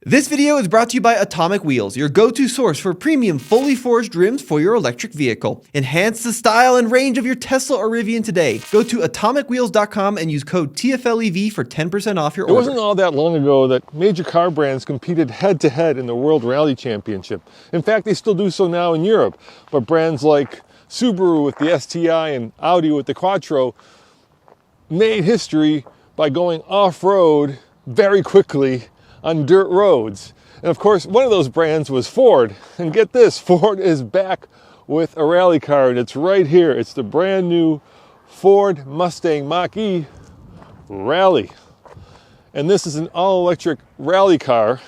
This video is brought to you by Atomic Wheels, your go-to source for premium fully forged rims for your electric vehicle. Enhance the style and range of your Tesla or Rivian today. Go to atomicwheels.com and use code TFLEV for 10% off your order. It wasn't all that long ago that major car brands competed head-to-head in the World Rally Championship. In fact, they still do so now in Europe. But brands like Subaru with the STI and Audi with the Quattro made history by going off-road very quickly on dirt roads. And of course, one of those brands was Ford. And get this, Ford is back with a rally car, and it's right here. It's the brand new Ford Mustang Mach-E Rally. And this is an all-electric rally car.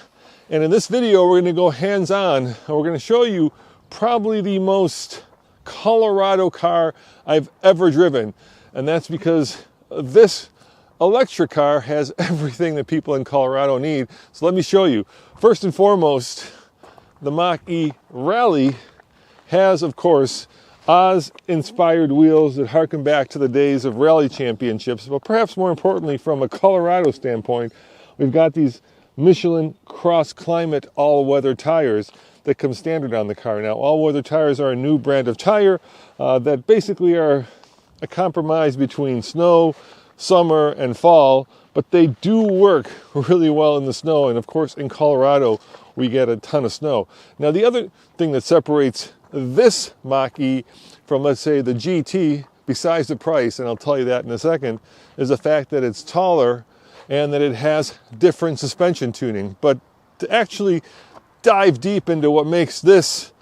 And in this video, we're going to go hands-on, and we're going to show you probably the most Colorado car I've ever driven. And that's because this electric car has everything that people in Colorado need. So let me show you. First and foremost, the Mach-E Rally has, of course, Oz-inspired wheels that harken back to the days of rally championships. But perhaps more importantly, from a Colorado standpoint, we've got these Michelin Cross Climate all-weather tires that come standard on the car. Now, all-weather tires are a new brand of tire that basically are a compromise between snow, summer, and fall, but they do work really well in the snow. And of course, in Colorado, we get a ton of snow. Now, the other thing that separates this Mach-E from, let's say, the GT, besides the price, and I'll tell you that in a second, is the fact that it's taller and that it has different suspension tuning. But to actually dive deep into what makes this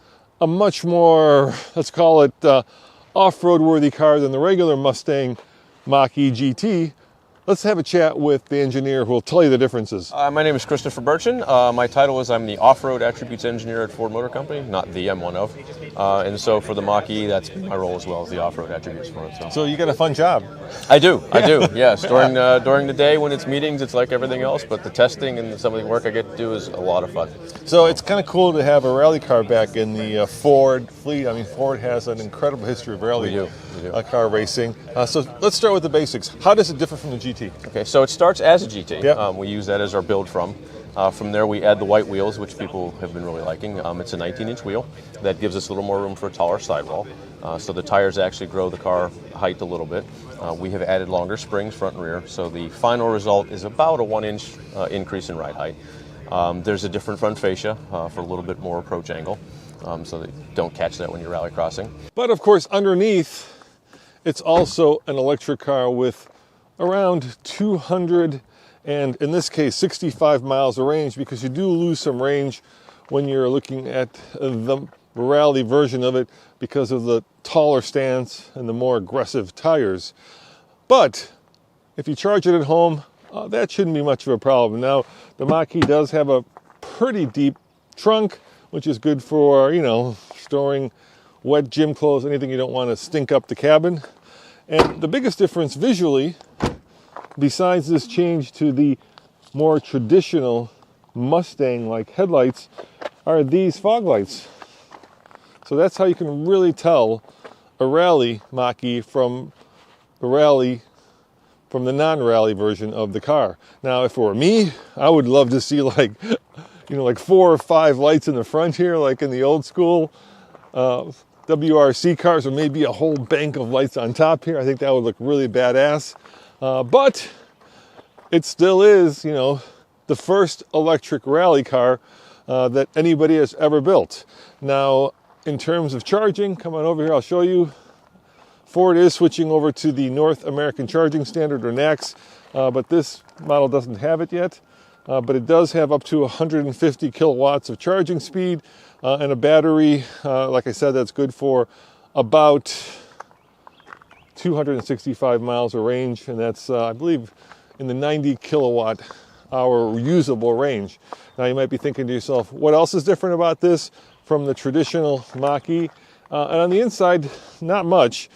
a much more, let's call it, off-road worthy car than the regular Mustang Mach-E GT, let's have a chat with the engineer who will tell you the differences. My name is Christopher Burchin. My title is I'm the off-road attributes engineer at Ford Motor Company, not the M1 of. And so for the Mach-E, that's my role as well as the off-road attributes for it. So you got a fun job. I do, yes. During the day when it's meetings, it's like everything else, but the testing and some of the work I get to do is a lot of fun. So it's kind of cool to have a rally car back in the Ford fleet. I mean, Ford has an incredible history of rally car racing. So let's start with the basics. How does it differ from the GT? Okay, so it starts as a GT. Yep. We use that as our build from. From there, we add the white wheels, which people have been really liking. It's a 19-inch wheel that gives us a little more room for a taller sidewall. So the tires actually grow the car height a little bit. We have added longer springs front and rear. So the final result is about a 1-inch increase in ride height. There's a different front fascia for a little bit more approach angle, so that you don't catch that when you're rally crossing. But of course, underneath, it's also an electric car with around 200 and in this case 65 miles of range, because you do lose some range when you're looking at the rally version of it because of the taller stance and the more aggressive tires. But if you charge it at home, that shouldn't be much of a problem. Now, the Mach-E does have a pretty deep trunk, which is good for, storing wet gym clothes, anything you don't want to stink up the cabin. And the biggest difference visually, besides this change to the more traditional Mustang-like headlights, are these fog lights. So that's how you can really tell a rally Mach-E from the non-rally version of the car. Now, if it were me, I would love to see like 4 or 5 lights in the front here, like in the old school WRC cars, or maybe a whole bank of lights on top here. I think that would look really badass. But it still is, the first electric rally car that anybody has ever built. Now, in terms of charging, come on over here, I'll show you. Ford is switching over to the North American Charging Standard, or NACS, but this model doesn't have it yet. But it does have up to 150 kilowatts of charging speed and a battery, like I said, that's good for about 265 miles of range, and that's, I believe, in the 90 kilowatt hour usable range. Now, you might be thinking to yourself, what else is different about this from the traditional Mach-E? And on the inside, not much.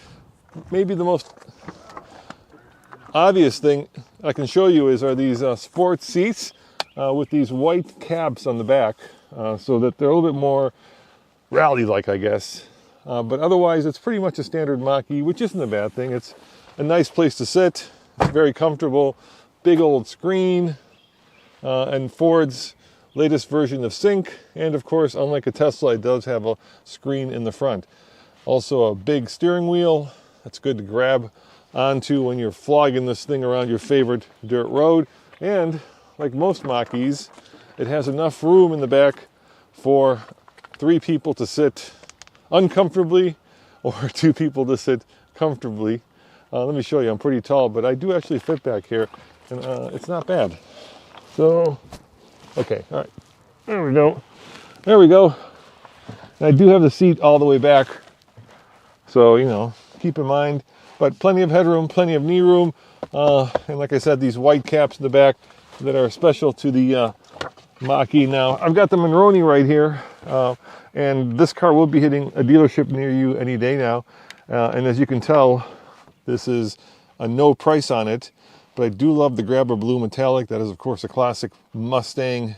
Maybe the most obvious thing I can show you are these sports seats with these white caps on the back, so that they're a little bit more rally-like, I guess. But otherwise, it's pretty much a standard Mach-E, which isn't a bad thing. It's a nice place to sit. It's very comfortable. Big old screen. And Ford's latest version of Sync, and of course, unlike a Tesla, it does have a screen in the front. Also a big steering wheel that's good to grab onto when you're flogging this thing around your favorite dirt road. And like most Mach-E's, it has enough room in the back for 3 people to sit uncomfortably or 2 people to sit comfortably. Let me show you, I'm pretty tall, but I do actually fit back here, and it's not bad. So, okay, all right, there we go. There we go. And I do have the seat all the way back, so, you know, keep in mind, but plenty of headroom, plenty of knee room, and like I said, these white caps in the back that are special to the Mach-E. Now, I've got the Monroney right here, and this car will be hitting a dealership near you any day now, and as you can tell, this is a no price on it, but I do love the Grabber Blue Metallic. That is, of course, a classic Mustang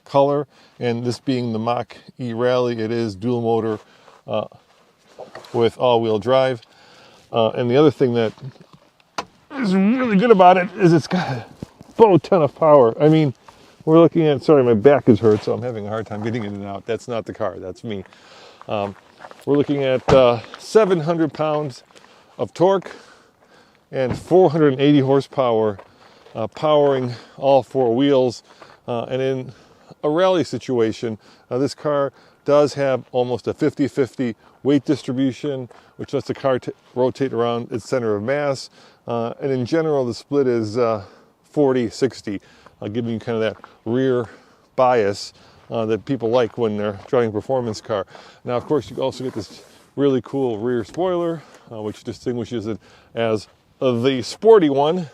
color, and this being the Mach-E Rally, it is dual motor with all-wheel drive. And the other thing that is really good about it is it's got a boat ton of power. I mean, we're looking at, sorry, my back is hurt, so I'm having a hard time getting in and out. That's not the car, that's me. We're looking at 700 pounds of torque and 480 horsepower powering all 4 wheels. And in a rally situation, this car does have almost a 50-50 weight distribution, which lets the car rotate around its center of mass. And in general, the split is 40-60, giving you kind of that rear bias that people like when they're driving a performance car. Now, of course, you also get this really cool rear spoiler, which distinguishes it as the sporty one.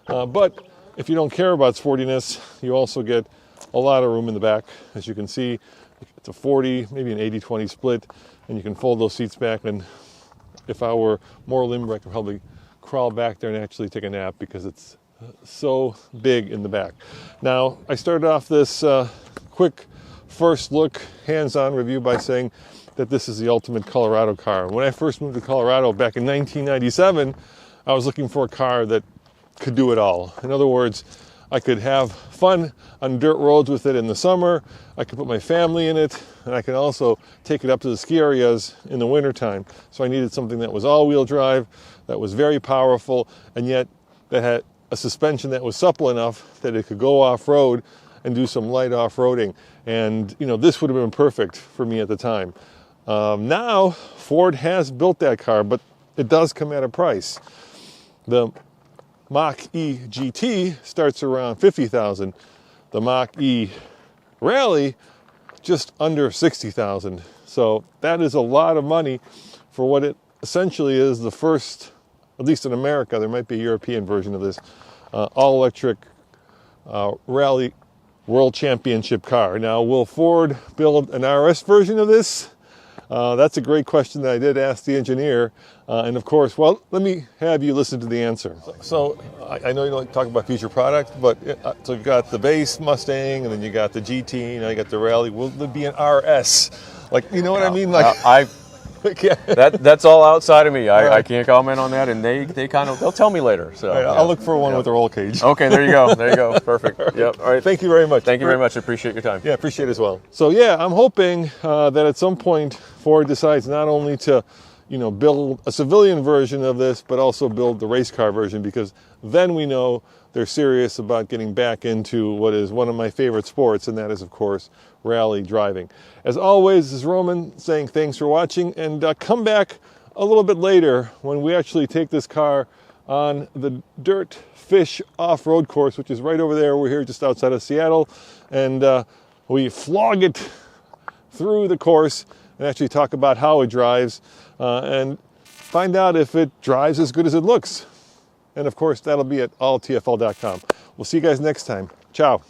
But if you don't care about sportiness, you also get a lot of room in the back. As you can see, it's a 40, maybe an 80-20 split, and you can fold those seats back. And if I were more limber, I could probably crawl back there and actually take a nap because it's so big in the back. Now, I started off this quick first look, hands-on review by saying that this is the ultimate Colorado car. When I first moved to Colorado back in 1997, I was looking for a car that could do it all. In other words, I could have fun on dirt roads with it in the summer, I could put my family in it, and I could also take it up to the ski areas in the wintertime. So I needed something that was all-wheel drive, that was very powerful, and yet that had a suspension that was supple enough that it could go off-road and do some light off-roading. And, you know, this would have been perfect for me at the time. Now, Ford has built that car, but it does come at a price. The Mach-E GT starts around $50,000. The Mach-E Rally, just under $60,000. So that is a lot of money for what it essentially is the first, at least in America, there might be a European version of this, all-electric rally world championship car. Now, will Ford build an RS version of this? That's a great question that I did ask the engineer. And of course, well, let me have you listen to the answer. So I know you don't talk about future product, but so you've got the base Mustang, and then you got the GT, now you got the Rally. Will there be an RS? Like, you know what I mean? Like, that's all outside of me. I can't comment on that, and they kind of, they'll tell me later. So right, I'll look for one with a roll cage. Okay, there you go. There you go. Perfect. Yep. All right. Thank you very much. Thank you very much. I appreciate your time. Yeah, appreciate it as well. So yeah, I'm hoping that at some point Ford decides not only to, you know, build a civilian version of this, but also build the race car version, because then we know they're serious about getting back into what is one of my favorite sports, and that is, of course, rally driving. As always, this is Roman saying thanks for watching, and come back a little bit later when we actually take this car on the Dirt Fish off-road course, which is right over there. We're here just outside of Seattle, and we flog it through the course and actually talk about how it drives and find out if it drives as good as it looks. And of course, that'll be at alltfl.com. We'll see you guys next time. Ciao.